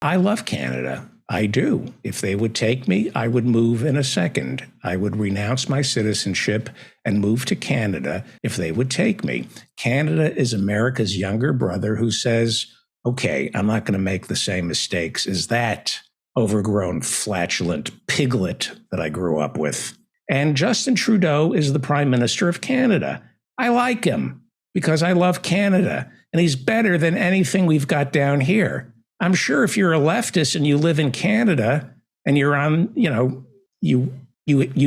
I love Canada. I do. If they would take me, I would move in a second. I would renounce my citizenship and move to Canada if they would take me. Canada is America's younger brother who says, okay, I'm not going to make the same mistakes as that overgrown, flatulent piglet that I grew up with. And Justin Trudeau is the Prime Minister of Canada. I like him because I love Canada, and he's better than anything we've got down here. I'm sure if you're a leftist and you live in Canada and you're on, you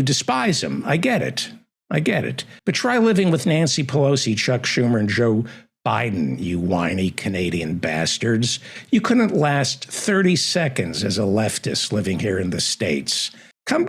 despise him. I get it. But try living with Nancy Pelosi, Chuck Schumer, and Joe Biden, you whiny Canadian bastards. You couldn't last 30 seconds as a leftist living here in the States. Come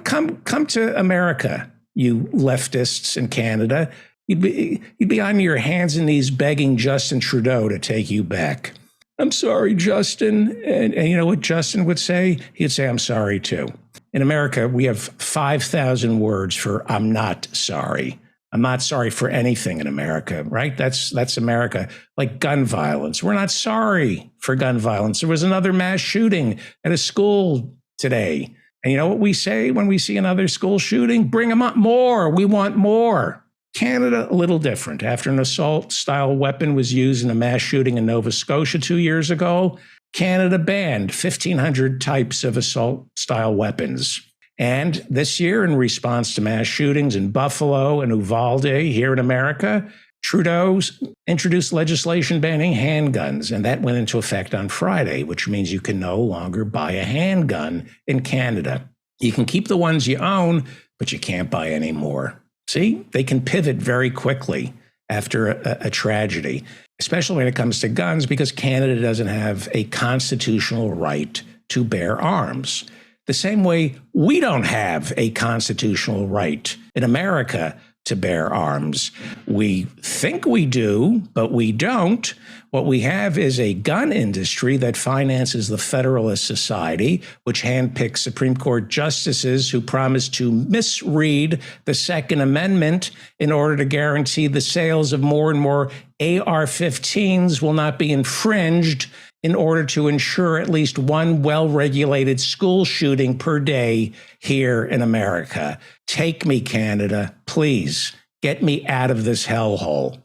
to America, you leftists in Canada. You'd be on your hands and knees begging Justin Trudeau to take you back. I'm sorry, Justin. And you know what Justin would say? He'd say, I'm sorry, too. In America, we have 5,000 words for I'm not sorry. I'm not sorry for anything in America, right? That's America. Like gun violence. We're not sorry for gun violence. There was another mass shooting at a school today. And you know what we say when we see another school shooting? Bring them up more. We want more. Canada, a little different. After an assault-style weapon was used in a mass shooting in Nova Scotia 2 years ago, Canada banned 1,500 types of assault-style weapons. And this year, in response to mass shootings in Buffalo and Uvalde here in America, Trudeau introduced legislation banning handguns, and that went into effect on Friday, which means you can no longer buy a handgun in Canada. You can keep the ones you own, but you can't buy any more. See, they can pivot very quickly after a tragedy, especially when it comes to guns, because Canada doesn't have a constitutional right to bear arms. The same way we don't have a constitutional right in America to bear arms. We think we do, but we don't. What we have is a gun industry that finances the Federalist Society, which handpicks Supreme Court justices who promise to misread the Second Amendment in order to guarantee the sales of more and more AR-15s will not be infringed in order to ensure at least one well-regulated school shooting per day here in America. Take me, Canada. Please, get me out of this hellhole.